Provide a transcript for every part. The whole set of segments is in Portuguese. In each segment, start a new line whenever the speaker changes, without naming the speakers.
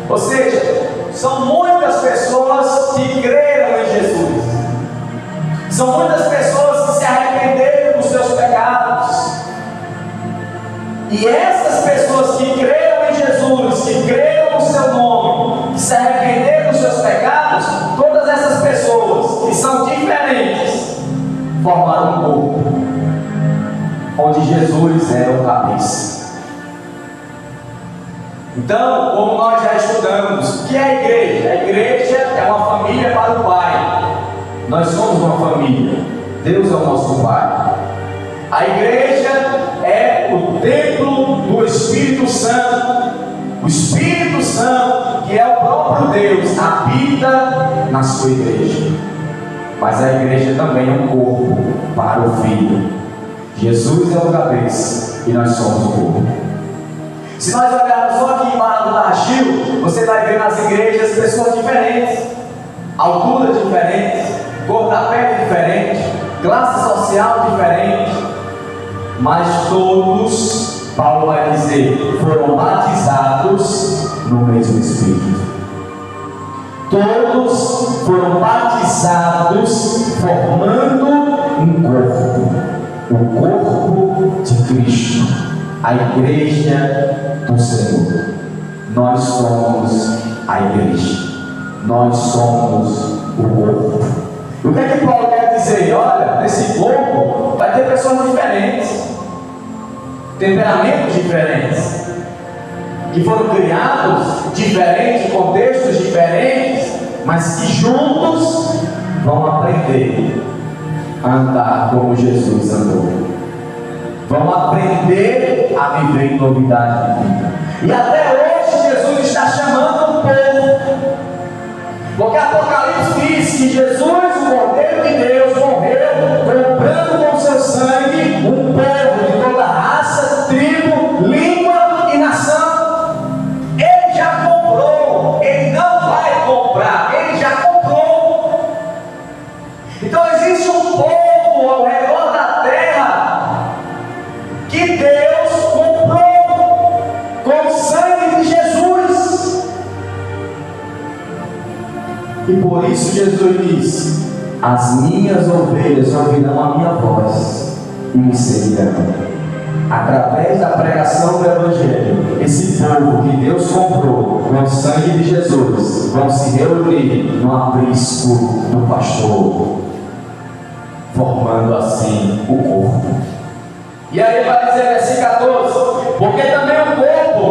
Ou seja, são muitas pessoas que creram em Jesus. São muitas pessoas que se arrependeram dos seus pecados. E essas pessoas que creram em Jesus, que creram no seu nome, que se arrependeram dos seus pecados, todas essas pessoas que são diferentes, formaram um corpo, onde Jesus era o cabeça. Então, como nós já estudamos, o que é a igreja? A igreja é uma família para o Pai. Nós somos uma família. Deus é o nosso Pai. A igreja é o templo do Espírito Santo. O Espírito Santo, que é o próprio Deus, habita na sua igreja. Mas a igreja também é um corpo para o Filho. Jesus é o cabeça e nós somos o corpo. Se nós olharmos só aqui em Barra do Targil, você vai ver nas igrejas pessoas diferentes, alturas diferentes, cor da pele diferente, classe social diferente, mas todos, Paulo vai dizer, foram batizados no mesmo Espírito. Todos foram batizados formando um corpo, o corpo de Cristo. A igreja do Senhor. Nós somos a igreja. Nós somos o corpo. O que é que Paulo quer dizer? Olha, nesse corpo vai ter pessoas diferentes, temperamentos diferentes, que foram criados diferentes, contextos diferentes, mas que juntos vão aprender a andar como Jesus andou. Vão aprender a viver em novidade de vida. E até hoje Jesus está chamando o povo. Porque Apocalipse diz que Jesus, o Cordeiro de Deus, morreu comprando com seu sangue um povo de toda raça, tribo, língua e nação. Ele já comprou. Ele não vai comprar. Ele já comprou. Então existe um povo ao redor da terra que Deus comprou com o sangue de Jesus. E por isso Jesus diz: as minhas ovelhas ouvirão a minha voz e me seguirão. Através da pregação do Evangelho, esse povo que Deus comprou com o sangue de Jesus vão se reunir no aprisco do pastor, formando assim o corpo. E aí vai dizer versículo 14: porque também o corpo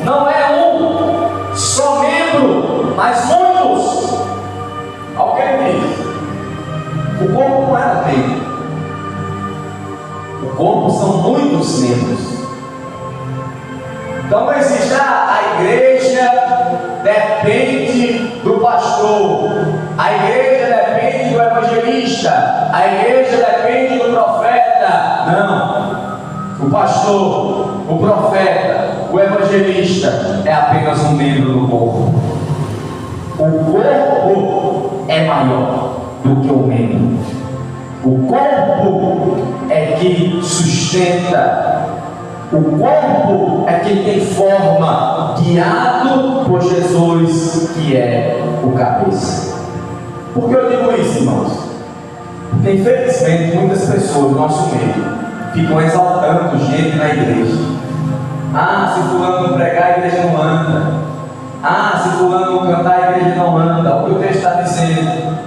não é um só membro, mas muitos. Olha o que ele diz: o corpo não é um membro, o corpo são muitos membros. Então não existe a igreja depende do pastor, a igreja depende do evangelista, a igreja depende do profeta. Não. O pastor, o profeta, o evangelista é apenas um membro do corpo. O corpo é maior do que o membro. O corpo é que sustenta. O corpo é quem tem forma, guiado por Jesus, que é o cabeça. Por que eu digo isso, irmãos? Porque infelizmente muitas pessoas no nosso meio ficam exaltando gente na igreja. Ah, se fulano não pregar, a igreja não anda. Ah, se fulano não cantar, a igreja não anda. O que o texto está dizendo?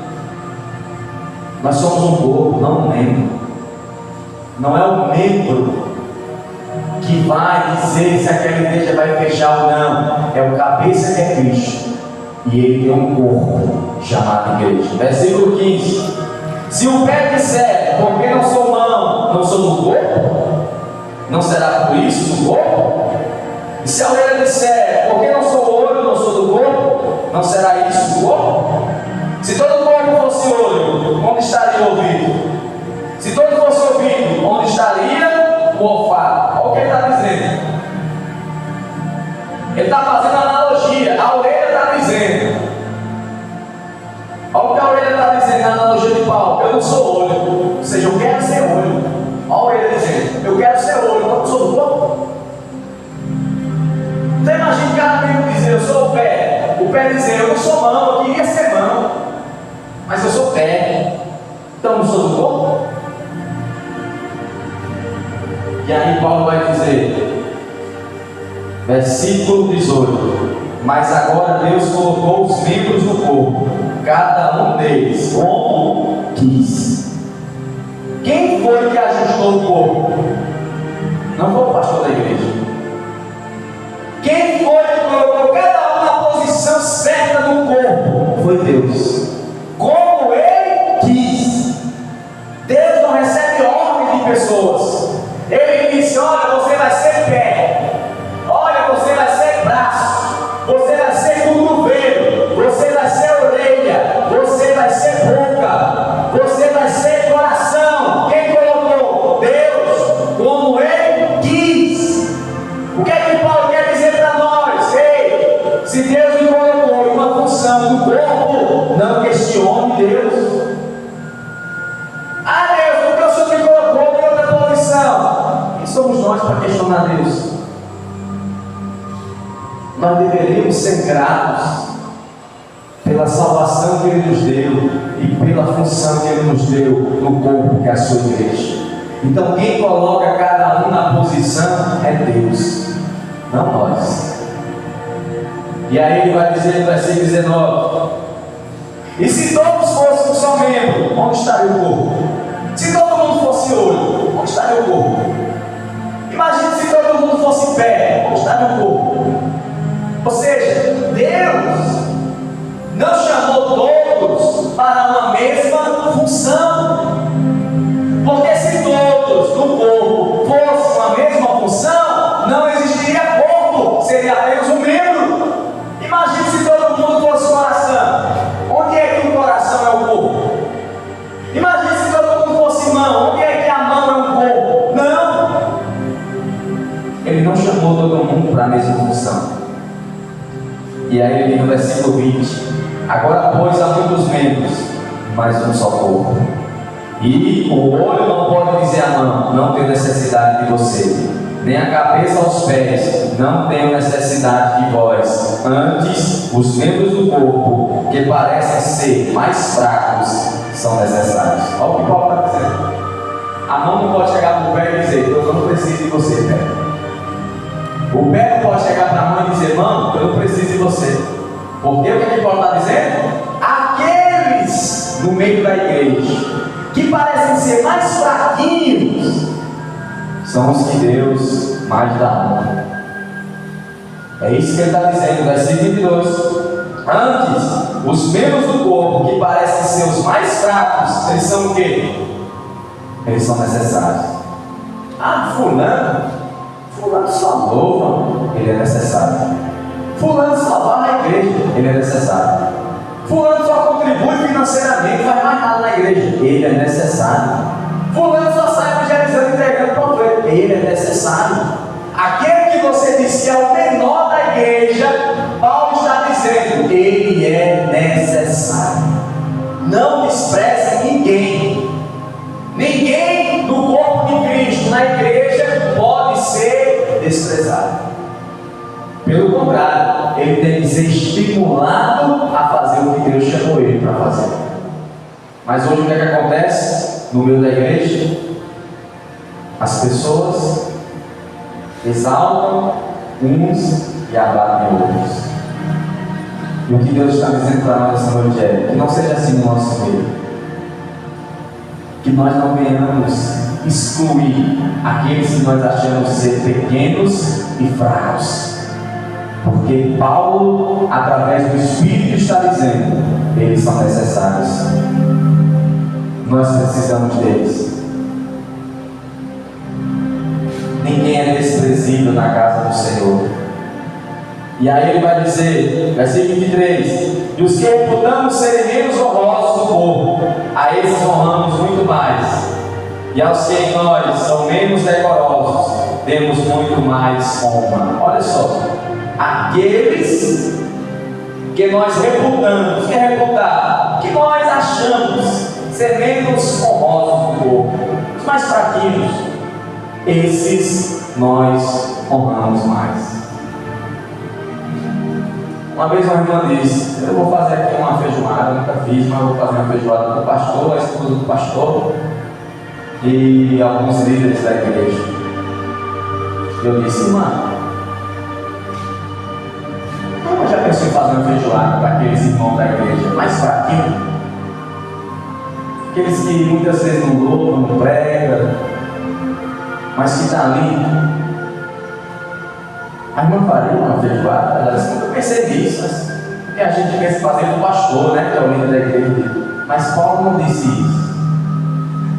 Nós somos um corpo, não um membro. Não é o membro que vai dizer se aquela igreja vai fechar ou não. É o cabeça que é Cristo. E ele tem um corpo chamado igreja. Versículo 15: se o pé disser, porque não sou mão, não sou do corpo, não será por isso do corpo? E se a orelha disser, porque não sou olho, não sou do corpo, não será isso do corpo? Se todo o corpo fosse olho, onde estaria o ouvido? Se todo fosse ouvido, onde estaria o olfato? Olha o que ele está dizendo. Ele está fazendo analogia. A orelha está dizendo. Olha o que a orelha está dizendo na analogia de Paulo: eu não sou olho, ou seja, eu quero ser olho. Olha a orelha dizendo: eu quero ser olho, eu não sou do corpo. Então imagine cada membro dizer: eu sou o pé. O pé dizer: eu não sou mão, eu queria ser mão, mas eu sou pé. Então eu não sou do corpo? E aí Paulo vai dizer, versículo 18: mas agora Deus colocou os membros no corpo, cada um deles como quis. Quem foi que ajustou o corpo? Não foi o pastor da igreja. Quem foi que colocou cada um na posição certa do corpo? Foi Deus. Como Ele quis. Deus não recebe ordem de pessoas. Ele disse: olha, você vai ser pé, olha, você vai ser braço, você vai ser cotovelo, você vai ser orelha, você vai ser boca, você vai ser coração. Quem colocou? Deus, como Ele quis. O que é que Paulo quer dizer para nós? Ei, se Deus me colocou em uma função do corpo, não questione Deus. Ah, Deus, porque o Senhor me colocou em outra posição? Quem somos nós para questionar Deus? Nós deveríamos ser gratos pela salvação que Ele nos deu e pela função que Ele nos deu no corpo, que é a sua igreja. Então quem coloca cada um na posição é Deus, não nós. E aí ele vai dizer no versículo 19: e se todos fôssemos só membro, onde estaria o corpo? Se todo mundo fosse olho, onde estaria o corpo? Imagine se todo mundo fosse pé, onde estaria o corpo? Ou seja, Deus não chamou todos para uma mesma função. Porque se todos no corpo fossem a mesma função, não existiria corpo, seria apenas um membro. Imagine se todo mundo fosse coração. Onde é que o coração é o corpo? Imagine se todo mundo fosse mão. Onde é que a mão é o corpo? Não. Ele não chamou todo mundo para a mesma função. E aí ele diz no versículo 20: agora pois há muitos membros, mas um só corpo. E o olho não pode dizer à mão: não tenho necessidade de você, nem a cabeça aos pés: não tenho necessidade de vós. Antes, os membros do corpo, que parecem ser mais fracos, são necessários. Olha o que Paulo está dizendo. A mão não pode chegar para o pé e dizer: eu não preciso de você, pé. O pé não pode chegar para a mão e dizer: mão, eu não preciso de você. Porque o que Paulo está dizendo? Aqueles no meio da igreja que parecem ser mais fraquinhos são os que Deus mais dá honra. É isso que ele está dizendo, versículo 22. Antes, os membros do corpo que parecem ser os mais fracos, eles são o quê? Eles são necessários. Ah, fulano só louva, ele é necessário. Fulano só vai na igreja, ele é necessário. Fulano só contribui financeiramente, faz mais nada na igreja, ele é necessário. Fulano só sai evangelizando e entregando panfleto, ele é necessário. Aquele que você disse que é o menor da igreja, Paulo está dizendo: ele é necessário. Não despreze ninguém. Ninguém do corpo de Cristo na igreja pode ser desprezado. Pelo contrário, ele tem que ser estimulado a fazer o que Deus chamou ele para fazer. Mas hoje o que é que acontece no meio da igreja? As pessoas exaltam uns e abatem outros. E o que Deus está dizendo para nós essa noite é que não seja assim no nosso meio. Que nós não venhamos excluir aqueles que nós achamos ser pequenos e fracos. Porque Paulo, através do Espírito, está dizendo: eles são necessários. Nós precisamos deles. Ninguém é desprezível na casa do Senhor. E aí ele vai dizer, versículo 23: e os que reputamos serem menos honrosos do corpo, a esses honramos muito mais. E aos que em nós são menos decorosos, temos muito mais honra. Olha só. Aqueles que nós reputamos, que é reputar, que nós achamos ser menos honrosos do corpo, os mais fraquinhos, esses nós honramos mais. Uma vez uma irmã disse: eu vou fazer aqui uma feijoada, eu nunca fiz, mas eu vou fazer uma feijoada para o pastor, a esposa do pastor e alguns líderes da igreja. Eu disse: irmã, eu já pensei em fazer uma feijoada para aqueles irmãos da igreja mais fraquinhos, aqueles que muitas vezes não louvam, não pregam, mas que estão ali. A irmã faria uma feijoada? Ela disse: nunca pensei nisso, mas porque a gente pensa em fazer com o pastor, né, que é o líder da igreja. Mas Paulo não disse isso.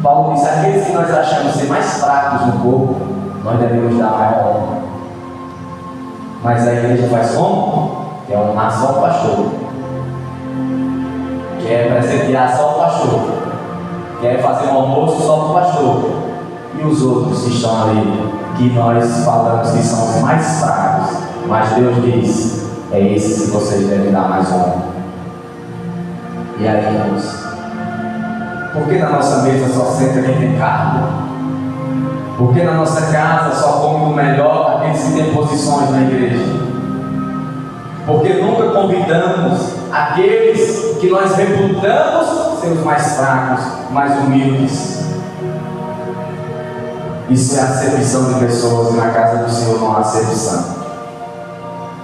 Paulo disse: aqueles que nós achamos ser mais fracos no corpo, nós devemos dar maior honra. Mas a igreja faz como? Quer honrar só o pastor, quer presentear só o pastor, quer fazer um almoço só para o pastor. E os outros que estão ali, que nós falamos que são os mais fracos, mas Deus diz: é esses que vocês devem dar mais honra. E aí, irmãos, por que na nossa mesa só senta quem tem carne? Por que na nossa casa só come o melhor aqueles que têm posições na igreja? Porque nunca convidamos aqueles que nós reputamos ser os mais fracos, mais humildes. Isso é acepção de pessoas, e na casa do Senhor não há acepção.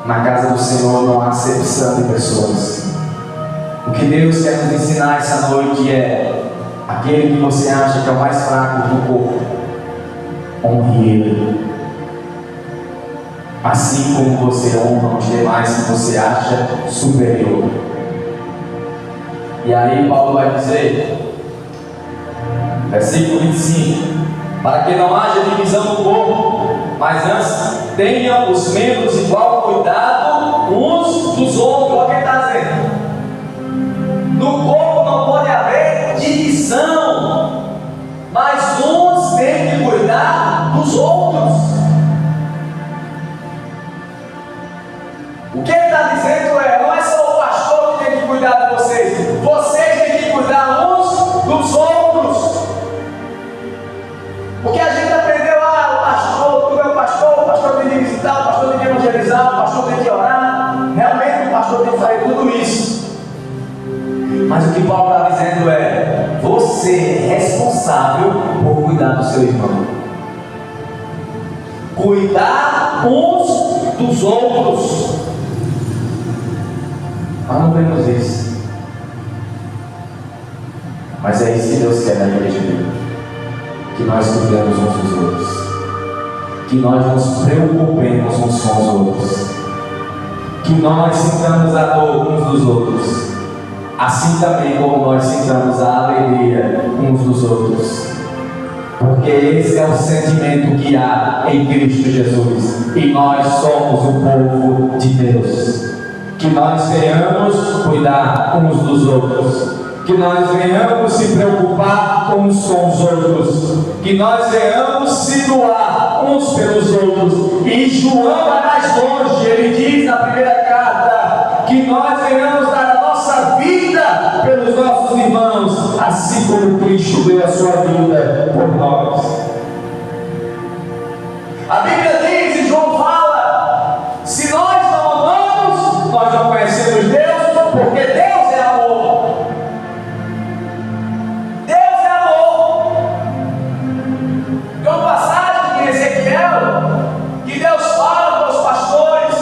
Na casa do Senhor não há acepção de pessoas. O que Deus quer nos ensinar essa noite é: aquele que você acha que é o mais fraco do corpo, honre ele. Assim como você honra os demais que você acha superior. E aí Paulo vai dizer, versículo 25: para que não haja divisão no corpo, mas antes tenham os membros igual cuidado uns dos outros. Olha o que ele está dizendo. No corpo não pode haver divisão, mas uns têm que cuidar dos outros. O que ele está dizendo não é só o pastor que tem que cuidar de vocês, vocês têm que cuidar uns dos outros. Porque a gente aprendeu: o pastor, tu é o pastor tem que visitar, o pastor tem que evangelizar, o pastor tem que orar. Realmente o pastor tem que fazer tudo isso. Mas o que Paulo está dizendo é: você é responsável por cuidar do seu irmão. Cuidar uns dos outros. Nós não vemos isso. Mas é isso que Deus quer na igreja dele. Que nós cuidemos uns dos outros, que nós nos preocupemos uns com os outros, que nós sintamos a dor uns dos outros, assim também como nós sintamos a alegria uns dos outros, porque esse é o sentimento que há em Cristo Jesus, e nós somos o povo de Deus. Que nós venhamos cuidar uns dos outros, que nós venhamos se preocupar uns com os outros, que nós venhamos se doar uns pelos outros. E João vai mais longe, ele diz na primeira carta que nós venhamos dar a nossa vida pelos nossos irmãos, assim como Cristo deu a sua vida por nós. A Bíblia diz, e João fala: se nós não amamos, nós não conhecemos Deus, porque Deus é amor. Tem uma passagem em Ezequiel que Deus fala para os pastores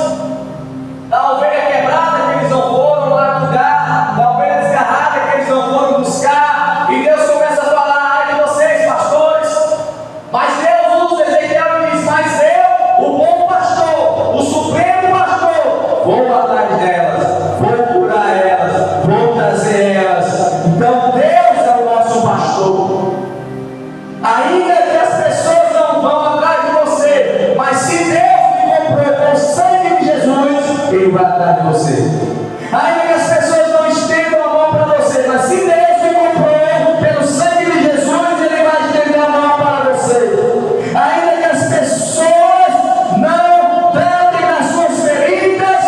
da ovelha quebrada que eles não foram lá cuidar, da ovelha desgarrada que eles não foram buscar, e Deus começa a falar: ai de vocês, pastores. Mas Deus usa Ezequiel e diz: mas eu, o bom pastor, o supremo pastor, vou atrás delas, vou curar elas, vou trazer elas. Então Deus é o nosso pastor. Ainda que as pessoas não vão atrás de você, mas se Deus me comprou com o sangue de Jesus, Ele vai atrás de você. Ainda que as pessoas não estendam a mão para você, mas se Deus me comprou pelo sangue de Jesus, Ele vai estender a mão para você. Ainda que as pessoas não tratem nas suas feridas,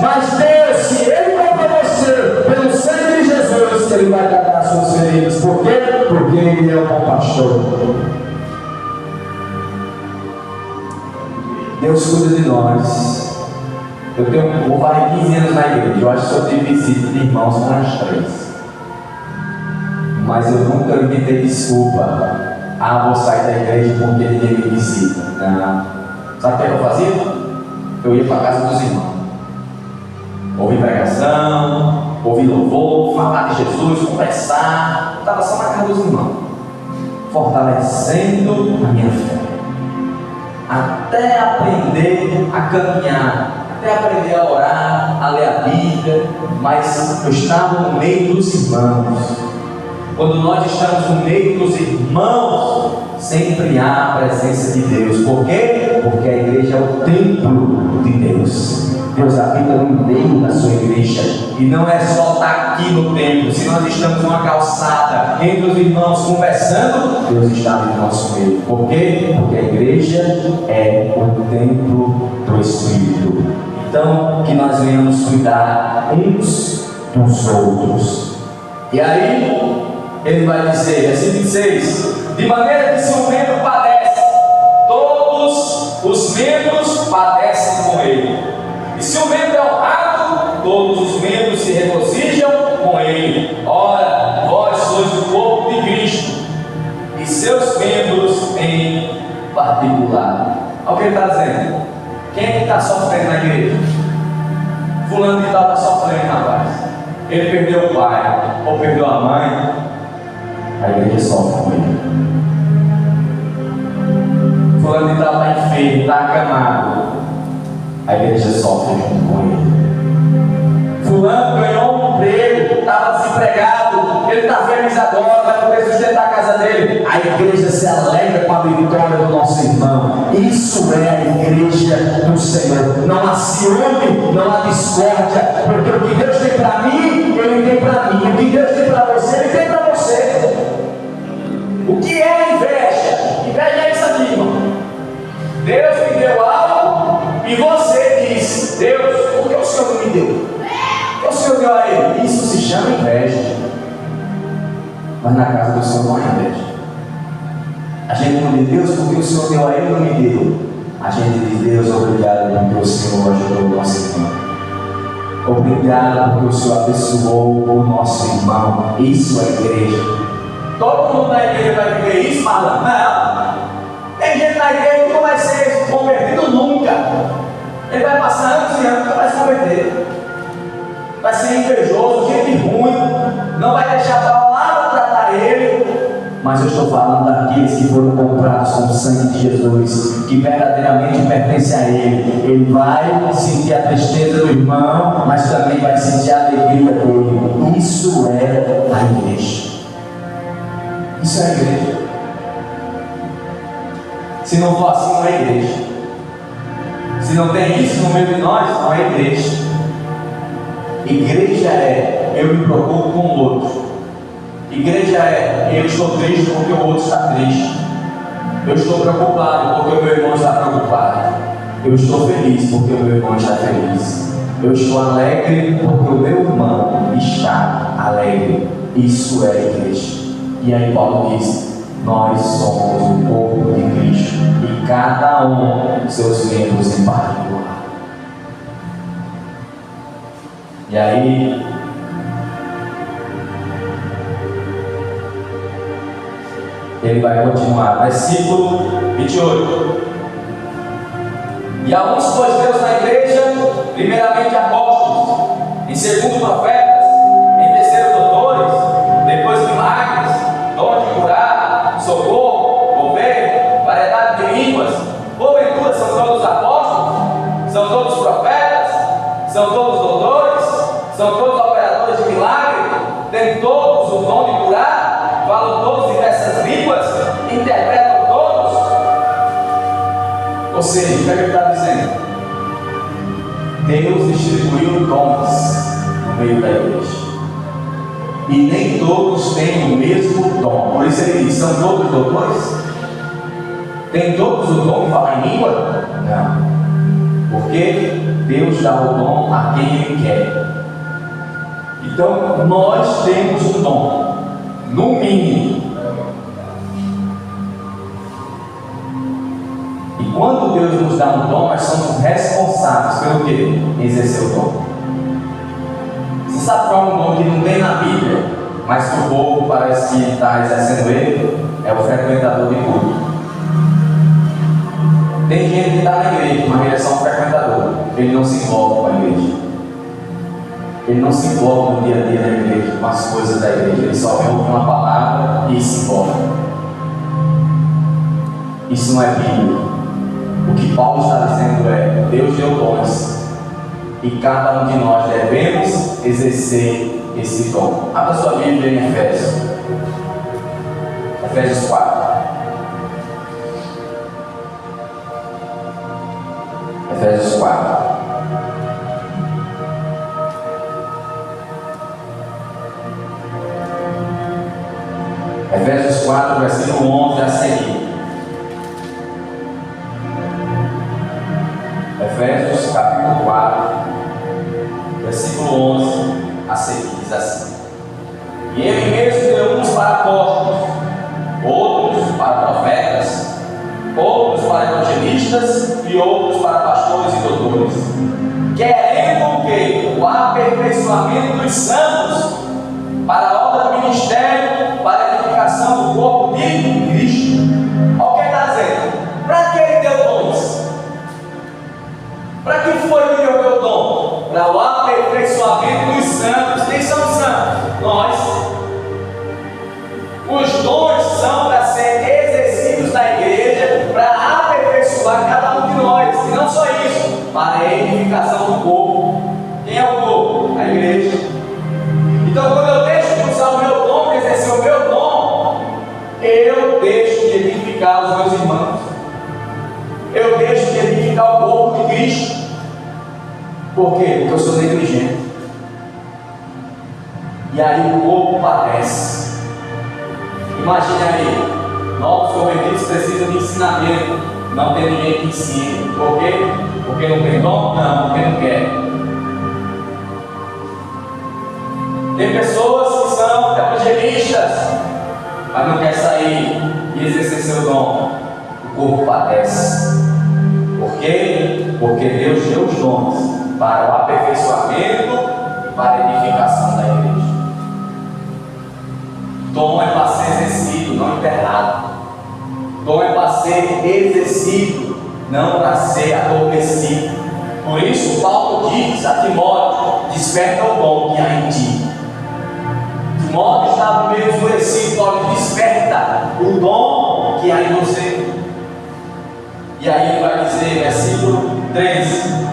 mas Deus, se Ele comprou você pelo sangue de Jesus, Ele vai tratar as suas feridas. Por quê? Porque Ele é o bom pastor. Deus cuida de nós, Vou fazer 15 anos na igreja. Eu acho que só tive visita de irmãos com as 3. Mas eu nunca inventei desculpa. Vou sair da igreja porque ninguém me visita. Não. Sabe o que eu fazia? Eu ia para a casa dos irmãos. Ouvir pregação, ouvir louvor, falar de Jesus, conversar. Estava só na casa dos irmãos, fortalecendo a minha fé. Até aprender a caminhar, até aprender a orar, a ler a Bíblia. Mas eu estava no meio dos irmãos. Quando nós estamos no meio dos irmãos, sempre há a presença de Deus. Por quê? Porque a igreja é o templo de Deus. Deus habita no meio da sua igreja. E não é só estar aqui no templo. Se nós estamos numa calçada entre os irmãos conversando, Deus está no nosso meio. Por quê? Porque a igreja é o templo do Espírito. Então, que nós venhamos cuidar uns dos outros. E aí, ele vai dizer, versículo 26, de maneira que se um membro padece, todos os membros padecem com ele. E se um membro é honrado, todos os membros se regozijam com ele. Ora, vós sois o corpo de Cristo, e seus membros em particular. Olha o que ele está dizendo. Quem é que está sofrendo na igreja? Fulano de tal está sofrendo, rapaz. Ele perdeu o pai, ou perdeu a mãe. A igreja sofre com ele. Fulano de tal está enfermo, está acamado. A igreja sofre junto com ele. Fulano ganhou um emprego, estava desempregado, ele está feliz agora, vai poder sustentar a casa dele. A igreja se alegra com a vitória do nosso irmão. Isso é a igreja do Senhor. Não há ciúme, não há discórdia, porque o que Deus tem para mim, Ele tem para mim. O que Deus tem para você, Ele tem para você. O que é inveja? Inveja é isso aqui, irmão. Deus me deu algo e você diz: Deus, por que o Senhor não me deu? Por que o Senhor deu a ele? Isso se chama inveja. Mas na casa do Senhor não há inveja. A gente não diz: Deus, por que o Senhor deu a ele e não me deu? A gente diz: Deus, obrigado porque o Senhor ajudou o nosso irmão. Obrigado porque o Senhor abençoou o nosso irmão. Isso é igreja. Todo mundo na igreja vai viver isso, Marlon? Não. Tem gente na igreja que não vai ser convertido nunca. Ele vai passar anos e anos e não vai se converter. Vai ser invejoso, gente ruim. Não vai deixar a palavra tratar ele. Mas eu estou falando daqueles que foram comprados com o sangue de Jesus, que verdadeiramente pertence a Ele. Ele vai sentir a tristeza do irmão, mas também vai sentir a alegria dele. Isso é a igreja. Isso é a igreja. Se não for assim, não é igreja. Se não tem isso no meio de nós, não é igreja. Igreja é: eu me preocupo com o outro. Igreja é: eu estou triste porque o outro está triste. Eu estou preocupado porque o meu irmão está preocupado. Eu estou feliz porque o meu irmão está feliz. Eu estou alegre porque o meu irmão está alegre. Isso é a igreja. E aí Paulo diz: nós somos o corpo de Cristo, e cada um seus membros em particular. E aí ele vai continuar, versículo 28. E alguns pôs Deus na igreja, primeiramente apóstolos, em segundo profetas, em terceiro doutores, depois milagres, dom de curar, socorro, governo, variedade de línguas. Porventura são todos apóstolos? São todos profetas? São todos doutores? São todos operadores de milagre? Têm todos o dom de curar? Falam todos diversas línguas? Interpretam todos? Ou seja, o que ele está dizendo? Deus distribuiu dons no meio da igreja. E nem todos têm o mesmo dom. Por isso ele diz: são todos doutores? Tem todos o dom de falar em língua? Não. Porque Deus dá o dom a quem Ele quer. Então nós temos um dom, no mínimo. E quando Deus nos dá um dom, nós somos responsáveis pelo quê? Exercer o dom. Você sabe qual é um dom que não tem na Bíblia, mas que o povo parece que está exercendo ele? É o frequentador de culto. Tem gente que está na igreja, mas ele é só um frequentador. Ele não se envolve com a igreja. Ele não se envolve no dia a dia da igreja, com as coisas da igreja. Ele só vem ouvir uma palavra e se envolve. Isso não é Bíblia. O que Paulo está dizendo é: Deus deu dons e cada um de nós devemos exercer esse dom. Abra sua Bíblia em Efésios. Efésios 4. Efésios 4. Efésios 4, versículo 11 a seguir. Efésios capítulo 4, versículo 11 a seguir, diz assim: E ele mesmo deu uns para apóstolos, outros para profetas, outros para evangelistas e outros para pastores e doutores, querendo o quê? O aperfeiçoamento dos santos para a obra do ministério, para a edificação do corpo de Cristo. Olha o que ele está dizendo. Para que ele deu dons? Para que foi que ele deu dom? Para o aperfeiçoamento dos santos. Quem são os santos? Nós. Os dons são para ser exercidos na igreja, para aperfeiçoar cada um de nós. E não só isso, para a edificação do corpo. Quem é o corpo? A igreja. Então, quando eu deixo de usar o meu dom, de exercer o meu dom, eu deixo de edificar os meus irmãos. Eu deixo de edificar o corpo de Cristo. Por quê? Porque eu sou negligente. E aí o corpo padece. Imagine aí, novos convertidos precisam de ensinamento. Não tem ninguém que ensine. Por quê? Porque não tem dom? Não, porque não quer. Tem pessoas que são evangelistas, mas não quer sair e exercer seu dom. O corpo padece. Por quê? Porque Deus deu os dons para o aperfeiçoamento e para a edificação da igreja. Dom é para ser exercido, não enterrado. Dom é para ser exercido, não para ser adormecido. Por isso Paulo diz a Timóteo: desperta o dom que há em ti. Timóteo estava meio escurecido. Paulo: desperta o dom que há em você. E aí ele vai dizer, versículo 13: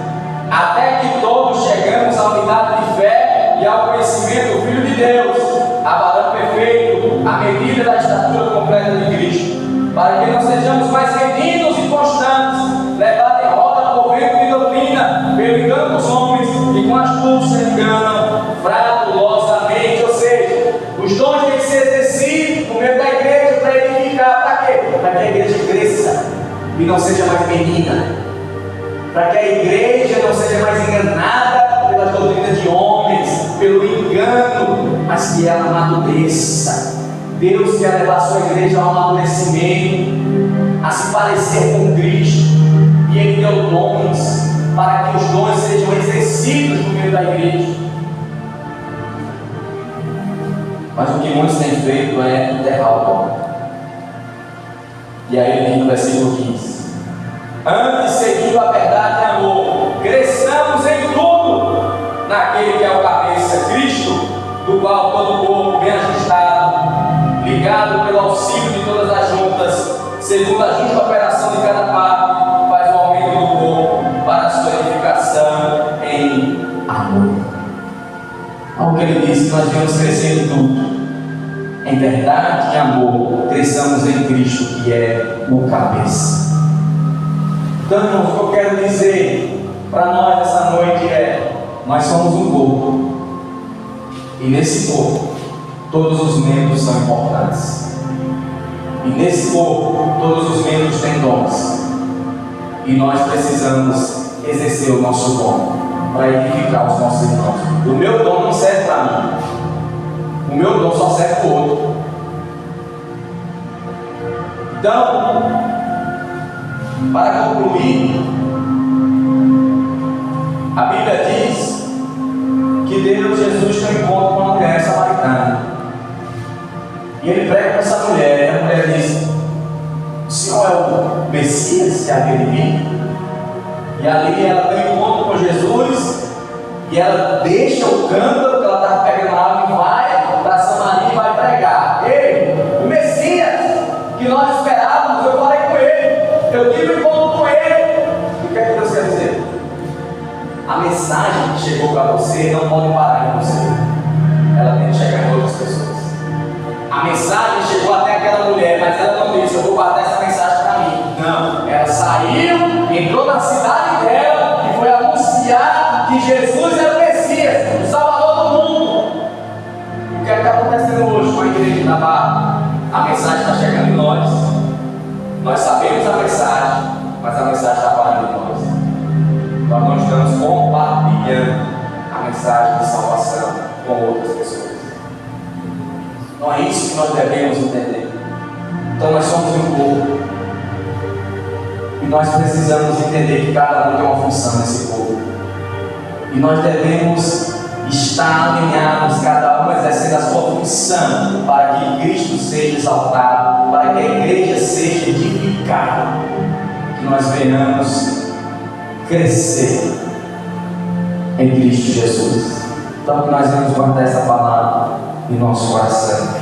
até que todos chegamos à unidade de fé e ao conhecimento do Filho de Deus, a varão perfeito, à medida da estatura completa de Cristo, para que não sejamos mais meninos inconstantes, levados em roda por vento de doutrina, pelo engano dos homens, e com astúcia enganam fraudulosamente. Ou seja, os dons têm que ser exercidos no meio da igreja para edificar. Para quê? Para que a igreja cresça e não seja mais menina. Para que a igreja não seja mais enganada pelas doutrinas de homens, pelo engano, mas que ela amadureça. Deus quer levar a sua igreja ao amadurecimento, a se parecer com Cristo, e Ele deu dons para que os dons sejam exercidos no meio da igreja. Mas o que muitos têm feito é enterrar o dom. E aí ele diz no versículo 15: antes, seguindo a verdade e amor, cresçamos em tudo naquele que é o cabeça, Cristo, do qual todo o corpo bem ajustado, ligado pelo auxílio de todas as juntas, segundo a justa operação de cada parte, faz o aumento do corpo para a sua edificação em amor. Ao que ele diz que nós devemos crescer em tudo, em verdade e amor, cresçamos em Cristo, que é o cabeça. Então, irmãos, o que eu quero dizer para nós essa noite é: nós somos um corpo, e nesse corpo todos os membros são importantes, e nesse corpo todos os membros têm dons, e nós precisamos exercer o nosso dom para edificar os nossos irmãos. O meu dom não serve para mim, o meu dom só serve para o outro. Então, Para concluir, a Bíblia diz que Jesus tem um encontro com uma mulher samaritana. E ele prega para essa mulher, e a mulher diz: o Senhor é o Messias que havia de vir? E ali ela tem um encontro com Jesus, e ela deixa o cântaro que ela estava pegando água e vai para Samaria e vai pregar. Ei, o Messias que nós esperávamos, eu falei com ele, eu tive um encontro com ele. O que é que Deus quer dizer? A mensagem que chegou para você não pode parar em você, ela tem que chegar em outras pessoas. A mensagem chegou até aquela mulher, mas ela não disse: eu vou guardar essa mensagem para mim. Não, ela saiu, entrou na cidade dela e foi anunciar que Jesus é o Messias, o Salvador do mundo. O que é que está acontecendo hoje com a igreja da Barra? A mensagem está chegando em nós. Nós sabemos a mensagem, mas a mensagem está parando em nós. Nós não estamos compartilhando a mensagem de salvação com outras pessoas. Não é isso que nós devemos entender. Então nós somos um povo, e nós precisamos entender que cada um tem uma função nesse povo, e nós devemos estar alinhados, cada um exercendo a sua função, para que Cristo seja exaltado, para que a igreja seja edificada, que nós venhamos crescer em Cristo Jesus. Então que nós vamos guardar essa palavra em nosso coração.